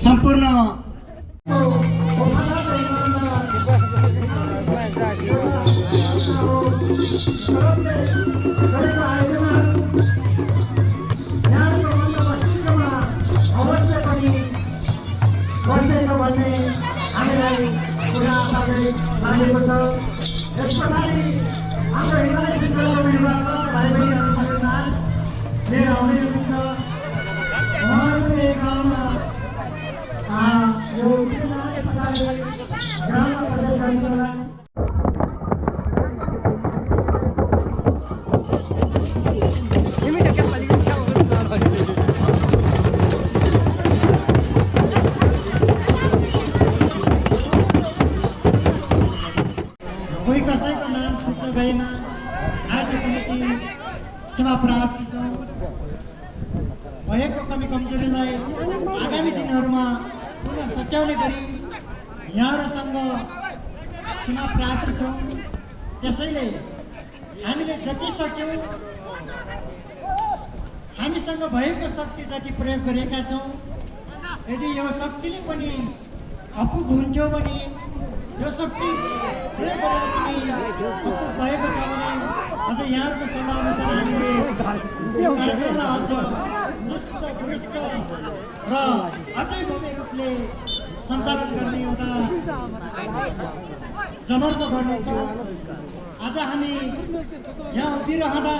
सम्पूर्ण कोही कसैको नाम छुट्नु गएमा आजको निम्ति क्षमा प्रार्थी छौँ। भएको कमी कमजोरीलाई आगामी दिनहरूमा पुनः सच्याउने गरी यहाँहरूसँग क्षमा प्रार्थी छौँ। त्यसैले हामीले जति सक्यौँ हामीसँग भएको शक्ति जति प्रयोग गरेका छौँ। यदि यो शक्तिले पनि अपुग हुन्थ्यो भने यो शक्ति प्रयोग गरेर पनि अपुग भएको छ भने अझ यहाँहरूको सल्लाह अनुसार हामीले यो कार्यक्रमलाई अझ चुस्त दुरुस्त र अझै भव्य रूपले सञ्चालन गर्ने एउटा जमर्को गर्नेछौँ। आज हामी यहाँ उभिरहँदा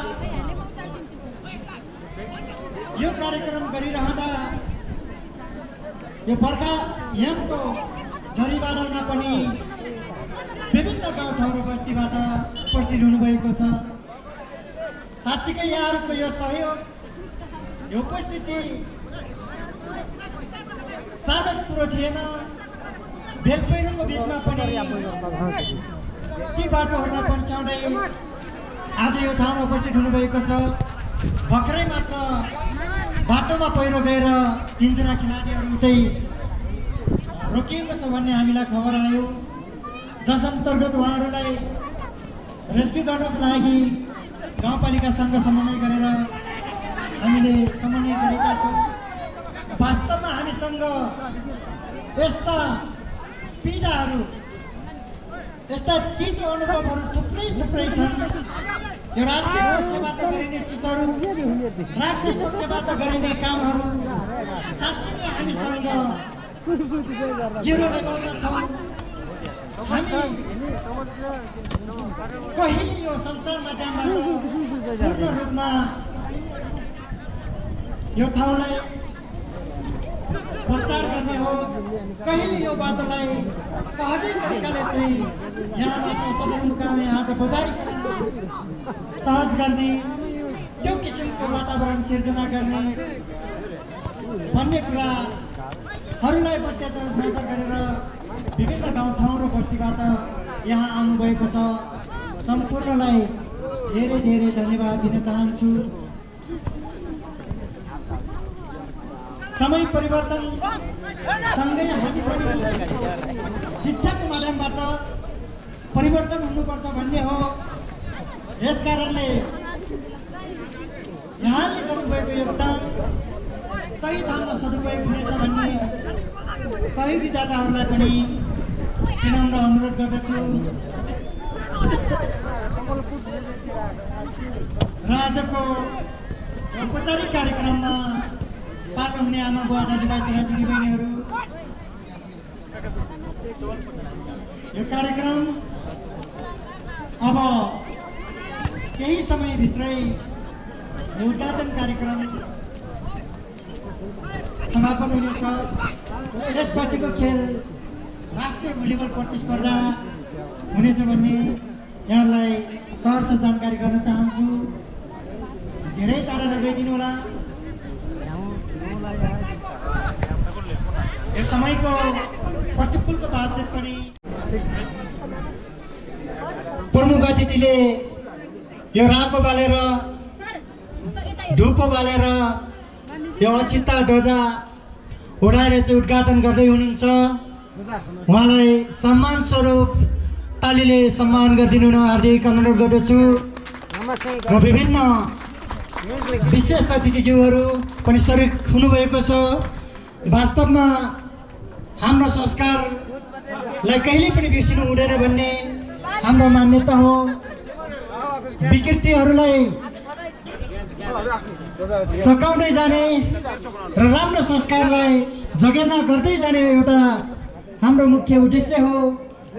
यो कार्यक्रम गरिरहँदा यो बर्खा यामको झरीबाडामा पनि विभिन्न गाउँठाउँ र बस्तीबाट उपस्थित हुनुभएको छ। साँच्चीकै यहाँहरूको यो सहयोग, यो उपस्थिति साह्रै कुरो थिएन। भेलपैह्रोको बिचमा पनि ती बाटोहरूलाई पन्छाउँदै आज यो ठाउँमा उपस्थित हुनुभएको छ। भर्खरै मात्र बाटोमा पहिरो गएर 3 जना खेलाडीहरू उतै रोकिएको छ भन्ने हामीलाई खबर आयो, जस अन्तर्गत उहाँहरूलाई रेस्क्यु गर्नको लागि गाउँपालिकासँग समन्वय गरेर हामीले समन्वय गरेका छौँ। वास्तवमा हामीसँग यस्ता पीडाहरू, यस्ता तीतो अनुभवहरू थुप्रै छन्। यो राष्ट्रिय पक्षबाट गरिने चिजहरू, राष्ट्रिय पक्षबाट गरिने कामहरू साँच्चै हामीसँग जिरो लेभलमा छौँ। हामी कहिले यो संसार माध्यमबाट पूर्ण रूपमा यो ठाउँलाई प्रचार गर्ने हो, कहिले यो बाटोलाई सहजै तरिकाले चाहिँ यहाँबाट सदरमुकाम यहाँको बजारीकरण सहज गर्ने, त्यो किसिमको वातावरण सिर्जना गर्ने भन्ने कुराहरूलाई मध्यनजर गरेर विभिन्न गाउँठाउँ र बस्तीबाट यहाँ आउनुभएको छ। सम्पूर्णलाई धेरै धेरै धन्यवाद दिन चाहन्छु। समय परिवर्तन सँगै हामी पनि शिक्षाको माध्यमबाट परिवर्तन हुनुपर्छ भन्ने हो। यस कारणले यहाँले गर्नुभएको योगदान सही ठाउँमा सदुपयोग हुनेछ भन्ने सही विद्यार्थीहरूलाई पनि विनम्र अनुरोध गर्दछु। र आजको औपचारिक कार्यक्रममा पाल्नुहुने आमा बुवा दाजुभाइ तथा दिदीबहिनीहरू, यो कार्यक्रम अब केही समयभित्रै उद्घाटन कार्यक्रम समापन हुनेछ। यसपछिको खेल राष्ट्रिय भलिबल प्रतिस्पर्धा हुनेछ भन्ने यहाँलाई सहर्ष जानकारी गर्न चाहन्छु। धेरै टाढा नगइदिनु होला। यो समयको प्रतिकूलको बावजुद पनि प्रमुख अतिथिले यो राको बालेर धुपो बालेर यो अक्षिता ध्वजा उडाएर चाहिँ उद्घाटन गर्दै हुनुहुन्छ। उहाँलाई सम्मान स्वरूप तालीले सम्मान गरिदिनु हुन हार्दिक अनुरोध गर्दछु र विभिन्न विशेष अतिथिज्यूहरू पनि सरिक हुनुभएको छ। वास्तवमा हाम्रो संस्कारलाई कहिले पनि बिर्सिनु हुँदैन भन्ने हाम्रो मान्यता हो। विकृतिहरूलाई सकाउँदै जाने र राम्रो संस्कारलाई जगेर्ना गर्दै जाने एउटा हाम्रो मुख्य उद्देश्य हो।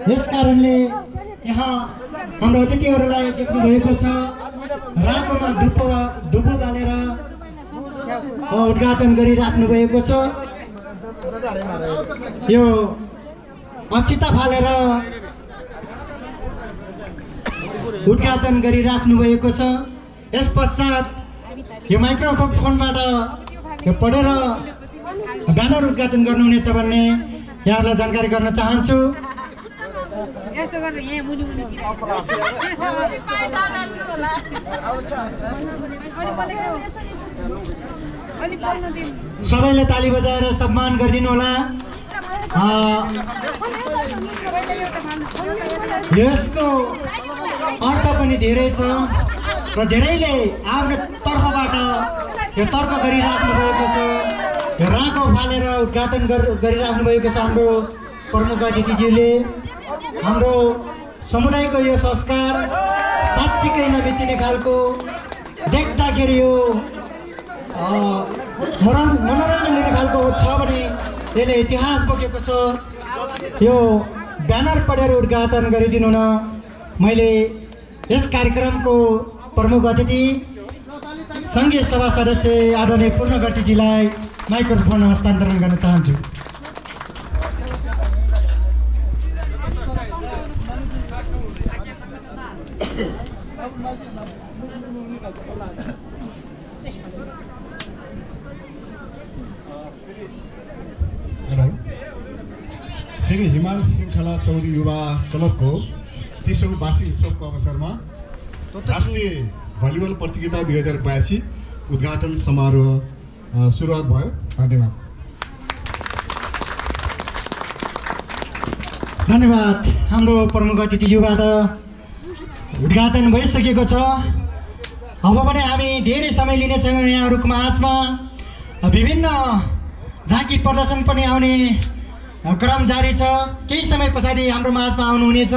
यस कारणले यहाँ हाम्रो अतिथिहरूलाई देख्नु भएको छ राकोमा धुपो बालेर उद्घाटन गरिराख्नु भएको छ। यो अक्षिता फालेर उद्घाटन गरिराख्नु भएको छ। यस पश्चात यो माइक्रोफोनबाट यो पढेर ब्यानर उद्घाटन गर्नुहुनेछ भन्ने यहाँहरूलाई जानकारी गर्न चाहन्छु। सबैले ताली बजाएर सम्मान गरिदिनु होला। यसको अर्थ पनि धेरै छ र धेरैले आफ्नो तर्फबाट यो तर्क गरिराख्नु भएको छ। यो राको फालेर उद्घाटन गरिराख्नु भएको छ हाम्रो प्रमुख अतिथिज्यूले। हाम्रो समुदायको यो संस्कार साँच्चीकै नबित्तिने खालको देख्दाखेरि यो मनोरञ्जन लिने खालको छ भने यसले इतिहास बोकेको छ। यो ब्यानर पढेर उद्घाटन गरिदिनु न मैले यस कार्यक्रमको प्रमुख अतिथि सङ्घीय सभा सदस्य आदरणीय पूर्ण घटीजीलाई माइक्रोफोन हस्तान्तरण गर्न चाहन्छु। श्री हिमाल श्रृङ्खला चौरी युवा क्लबको 30औं वार्षिक उत्सवको अवसरमा राष्ट्रिय भलिबल प्रतियोगिता 2082 उद्घाटन समारोह सुरुवात भयो। धन्यवाद। धन्यवाद। हाम्रो प्रमुख अतिथिज्यूबाट उद्घाटन भइसकेको छ। अब पनि हामी धेरै समय लिनेछौँ यहाँहरूको माझमा। विभिन्न झाँकी प्रदर्शन पनि आउने क्रम जारी छ। केही समय पछाडि हाम्रो माझमा आउनुहुनेछ।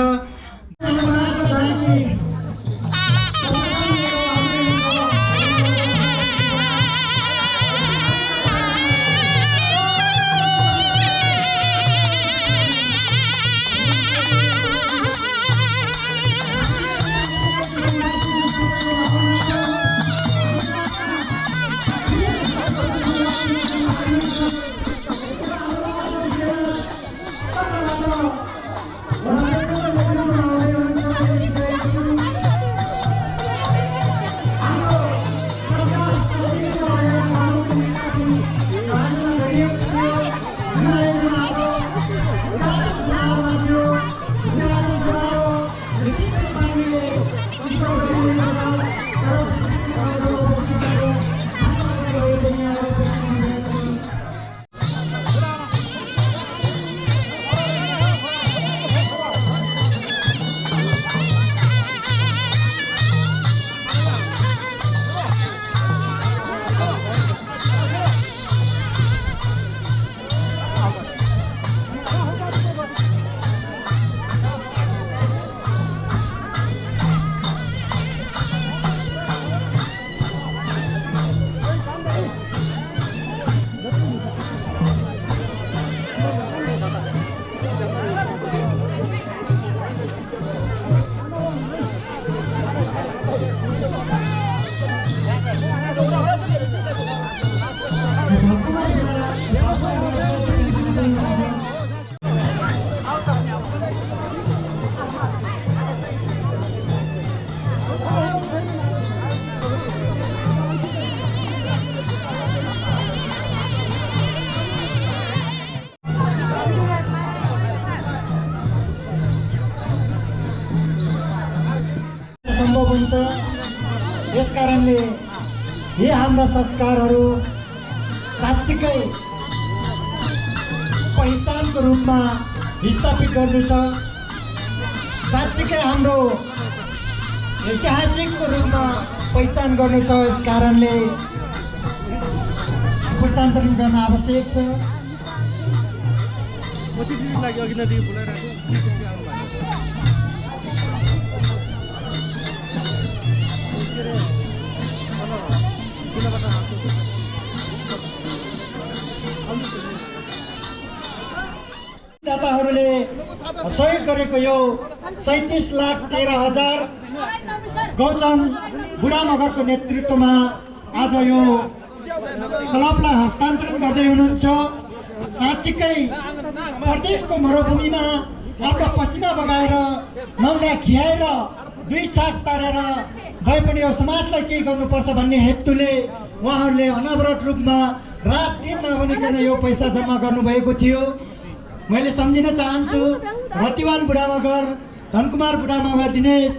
सम्भव हुन्छ। यस कारणले यी हाम्रा संस्कारहरू साँच्चीकै पहिचानको रूपमा स्थापित गर्नु छ। साँच्चीकै हाम्रो ऐतिहासिकको रूपमा पहिचान गर्नु छ। यस कारणले पुस्तान्तरण गर्न आवश्यक छ। दाताहरूले सहयोग गरेको यो 37,13,000 गौचन बुढा मगरको नेतृत्वमा आज यो क्लबलाई हस्तान्तरण गर्दै हुनुहुन्छ। साँच्चीकै प्रदेशको मरुभूमिमा आफ्नो पसिना बगाएर नौरा खियाएर 2 छाक तारेर भए पनि यो समाजलाई केही गर्नुपर्छ भन्ने हेतुले उहाँहरूले अनवरत रूपमा रात दिन नभनिकन यो पैसा जम्मा गर्नुभएको थियो। मैले सम्झिन चाहन्छु रतिवान बुढा मगर, धनकुमार बुढा मगर, दिनेश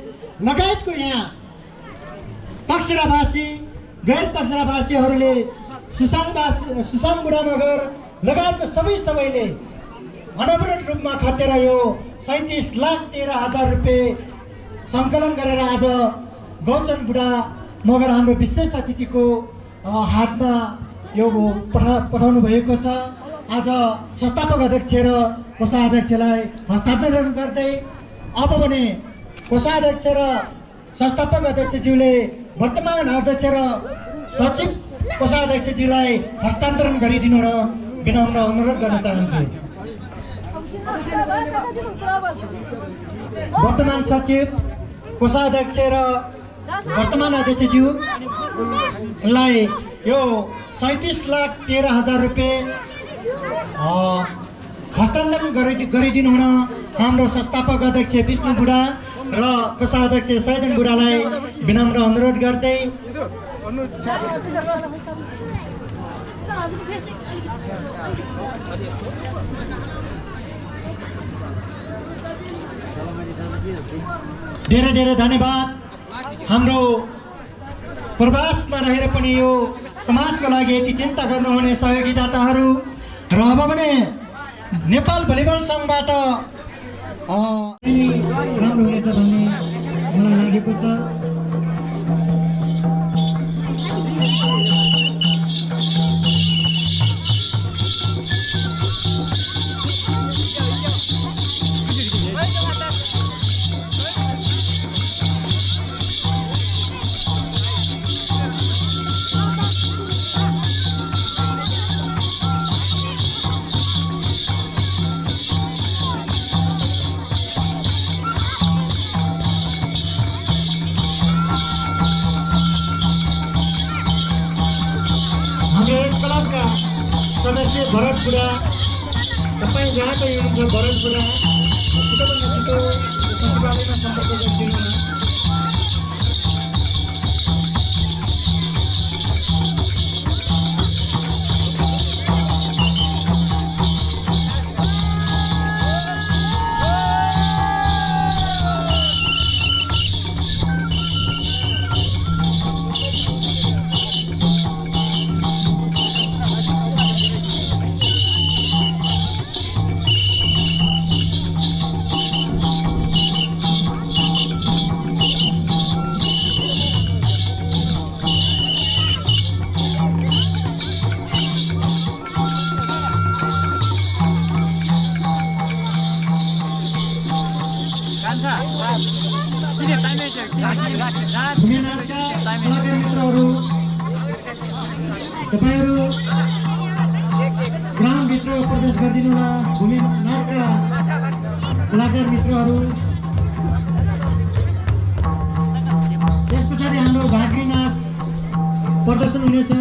लगायतको यहाँ तकसेरावासी गैर तकसेरावासीहरूले सुसाङ बुढा मगर लगायतको सबैले अनवरत रूपमा खटेर यो 37,13,000 रुपियाँ सङ्कलन गरेर आज गौचन बुढा मगर हाम्रो विशेष अतिथिको हातमा यो पठाउनु भएको छ। आज संस्थापक अध्यक्ष र कोषाध्यक्षलाई हस्तान्तरण गर्दै अब भने कोषाध्यक्ष र संस्थापक अध्यक्षज्यूले वर्तमान अध्यक्ष र सचिव कोषाध्यक्षज्यूलाई हस्तान्तरण गरिदिनु र विनम्र अनुरोध गर्न चाहन्छु। वर्तमान सचिव, कोषाध्यक्ष र वर्तमान अध्यक्षज्यूलाई यो 37,13,000 रुपियाँ हस्तान्तरण गरिदिनु हुन हाम्रो संस्थापक अध्यक्ष विष्णु बुढा र कोषाध्यक्ष सैदन बुढालाई विनम्र अनुरोध गर्दै धेरै धेरै धन्यवाद। हाम्रो प्रवासमा रहेर पनि यो समाजको लागि यति चिन्ता गर्नुहुने सहयोगी दाताहरू र अब भने नेपाल भलिबल सङ्घबाट राम्रो हुनेछ भन्ने मलाई लागेको छ। सदस्य भरत बुढा, तपाईँ जहाँ पनि हुनुहुन्छ भरत बुढा, छिटोभन्दा छिटो सचिवालयमा सम्पर्क गरिदिनु। मित्रहरू, तपाईँहरू ग्राउन्डभित्र प्रवेश गरिदिनु होला। भूमि नाचका कलाकार मित्रहरू, त्यस पछाडि हाम्रो भाग्री नाच प्रदर्शन हुनेछ।